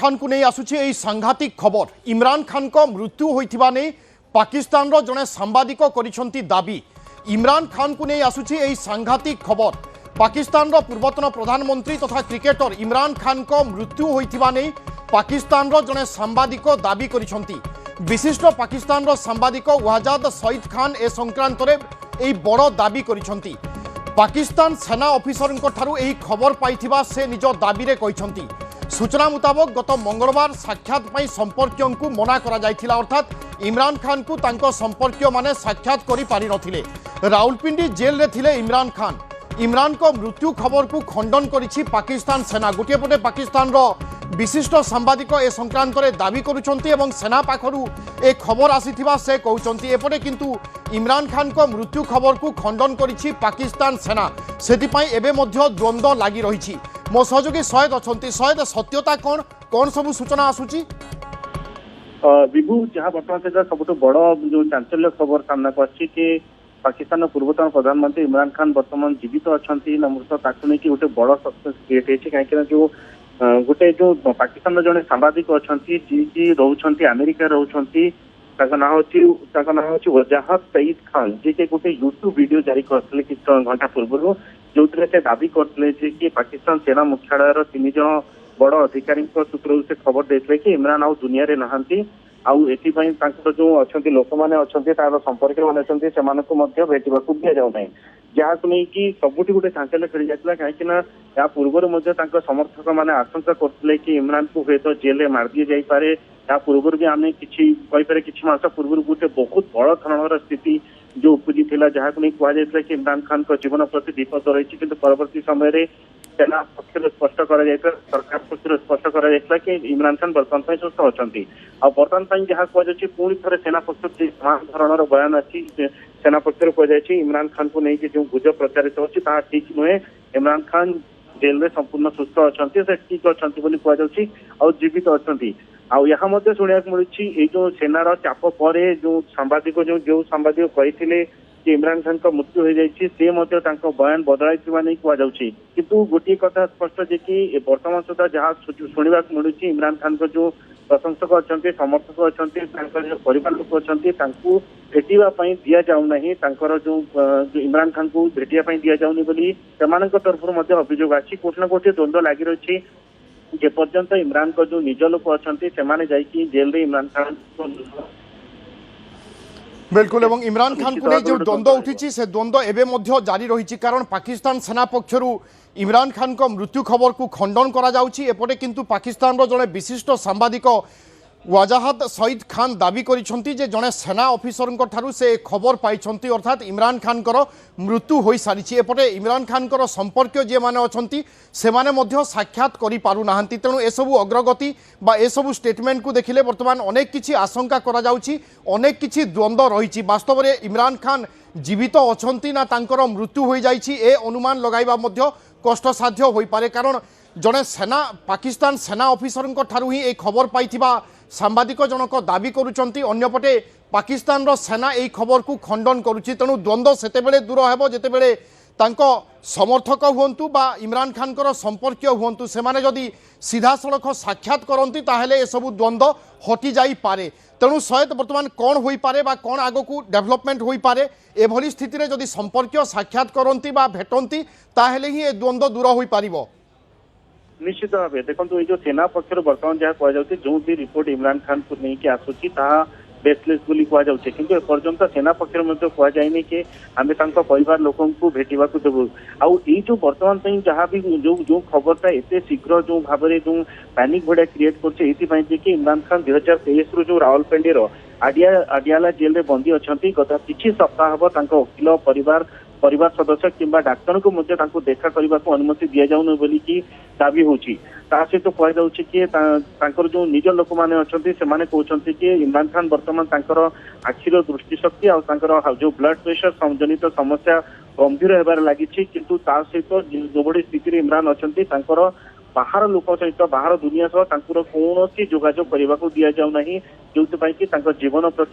खान को नहीं आसुची एई सांघातिक खबर। इमरान खान को मृत्यु होइथिबा नै पाकिस्तान रो जने सांबादिक करिसंती दाबी। इमरान खान को नहीं आसुची एई सांघातिक खबर। पाकिस्तान रो पूर्वतन प्रधानमंत्री तथा क्रिकेटर इमरान खान को मृत्यु होइथिबा नै पाकिस्तान रो जने सांबादिक दाबी करिसंती। विशिष्ट पाकिस्तान रो सांबादिक वहाजाद सईद खान ए संक्रांत रे एई बड़ दाबी करिसंती। पाकिस्तान सेना ऑफिसर ठारू एही खबर पाइथिबा से निज दाबी रे कहिसंती। सूचना मुताबक गत मंगलवार साक्षात पाई संपर्कियों को मना करा जायथिला, अर्थात इमरान खान को तांको संपर्कियों माने साक्षात करि पारि नथिले। राउलपिंडी जेल रे थिले इमरान खान। इमरान को मृत्यु खबर को खंडन करिछि पाकिस्तान सेना। गोटे पटे पाकिस्तान रो विशिष्ट सांबादिक ए संक्रांत रे दाबी करुछंती एवं सेना पाखरु ए खबर आसीथिबा से कहउछंती। एपटे किंतु इमरान खान को मृत्यु खबर को खंडन करिछि पाकिस्तान सेना। सेति पई एबे मध्य द्वंद्व लागि रहिछि। मो सहयोगी सयद अछंती। सयद सत्यता कोन कोन सब सूचना आसुची? विभू जहाँ बर्तमान से सब बड़ जो चांचल्य खबर सामना करछि कि पाकिस्तान पूर्वतन प्रधानमंत्री इमरान खान वर्तमान जीवित अच्छा नमृत ताकू नहीं गोटे बड़ सक्सेस क्रिएट होती कहीं जो गोटे जो पाकिस्तान जड़े सांबादिक अच्छा जी रोचे अमेरिका रोचे ना हूँ वजाहत सईद खान जी के गोटे यूट्यूब वीडियो जारी करते किसी घंटा पूर्व जो से दाबी करते कि पाकिस्तान सेना मुख्यालय 3 जन बड़ अधिकारी सूत्र से खबर देते कि इमरान आउ दुनिया रे नहांती आउ एथिपाई जो अच्छा लोक मैंने अच्छा तार संपर्क मैंने अच्छा भेटा दि जाऊ ना जहाँ को लेकिन सबुठ गोटे चांचल्य खेली जाता कहीं या पूर्व समर्थक मैंने आशंका करते कि इमरान को हूँ तो जेल मार दी जापे। या पूर्व भी आम कि मास पूर्व गोटे बहुत बड़ धरण स्थिति जो उपजी थी जहाँ को नहीं कहुला कि इमरान खान को जीवन प्रति विपद रही कि परवर्ती समय सेना पक्ष स्पष्ट कर सरकार पक्ष स्पष्ट कर कि इमरान खान बर्तमान सुस्थ अच्छा बर्तमान जहाँ कहुच्छी पुणी थे सेना पक्ष समान धरण बयान अच्छी सेना पक्ष कहुई इमरान खान को लेकिन जो गुजब प्रचारित होता ठीक नुहे। इमरान खान जेल में संपूर्ण सुस्थ अच्छा से ठीक अच्छा जीवित अच्छा आउ यहाँ शुणा मिली जो सेनार चाप पर जो सांबादिक जो सांबादिक कहते कि इमरान खान का मृत्यु हो जाए से बयान बदलाई नहीं कहुच्छी किंतु गोटे कथा स्पष्ट जे कि वर्तमान सुधा जहाँ शुणा मिलूँ इमरान खान को जो प्रशंसक अच्छा समर्थक अच्छा परिवार लोक अच्छा भेटापी दि जाऊना जो इमरान खान को भेटापी दि जाऊनी बोली तरफ अभियोग आछि। कोट ना कोटे द्वंद्व लगी रही जे पर्यंत इमरान को जो निज लोक अच्छा से जेल रे इमरान खान बिल्कुल एवं इमरान खान को नहीं जो द्वंद्व उठी से द्वंद्व एवं मध्य जारी रही कारण पाकिस्तान सेना पक्षरु इमरान खान को मृत्यु खबर को खंडन करा जाउछि। एपटे किंतु पाकिस्तान रो जड़े विशिष्ट सांबादिक वजाहत सईद खान दाबी करिसंती जे जड़े सेना ऑफिसर ठारू से खबर पाइछंती अर्थात इमरान खान को मृत्यु हो सारी। एपटे इमरान खान को संपर्क जे माने अछंती से माने मध्य साक्षात करि पारु नाहंती। तेणु एसबू अग्रगति बा एसबू स्टेटमेंट को देखिले वर्तमान अनेक किछि आशंका करा जाउछि, अनेक किछि द्वंद्व रहिछि। वास्तव में इमरान खान जीवित अछंती ना तांकर मृत्यु हो जाइछि ए अनुमान लगाइबा मध्य कष्टसाध्य होई पारे कारण जड़े सेना पाकिस्तान सेना ऑफिसर ठारू ही ए खबर पाइथिबा सांबादिक जनक दाबी करुचंती। अन्यपटे पाकिस्तान रो सेना ए खबर को खंडन करुछि। तेणु द्वंद्व सेतेबेले दूर हेबो जेतेबेले तांको समर्थक हुंतु बा इमरान खान को संपर्क हुंतु से माने जदि सीधा सड़क साक्षात करती ताहेले ए सब द्वंद्व हटि जाई पारे। तेणु सहित वर्तमान कौन होई पारे बा कौन आगो को डेवलपमेंट होई पारे एभली स्थिति रे जदि संपर्क साक्षात करती बा भेटंती ताहेले ही ए द्वंद्व दूर होई पारिबो। निश्चित भाव देखो ये जो सेना पक्ष बर्तमान जहाँ कहुच्छे जो भी रिपोर्ट इमरान खान को लेकिन आसूची बेसलेस बोली कहुच्छे किंतु एपर्यंत सेना पक्ष कहुए कि आम परिवार लोक भेटा देवु आउ जो बर्तमान जहाँ भी जो खबरटा एत शीघ्र जो भाव में जो पैनिक भाया क्रिएट कर इमरान खान 2023 रु जो रावलपिंडी आडियाला जेल में बंदी अच्छा गत किसी सप्ताह हम वकिल परिवार सदस्य किंबा डाक्तर को देखा करने को अनुमति दि जाऊन बोली कि दाबी होची। सहित कहुच्छे कि जो निज लोक मैंने अच्छा से कहते कि इमरान खान बर्तमान आखिर दृष्टिशक्ति और जो ब्लड प्रेशर जनित समस्या गंभीर होबार लगी किंतु सहित जो बड़ी स्थिति इमरान अच्छा बाहर लोक सहित बाहर दुनिया सह कौन जोगाजोग करने को दि जाऊना जो जीवन प्रति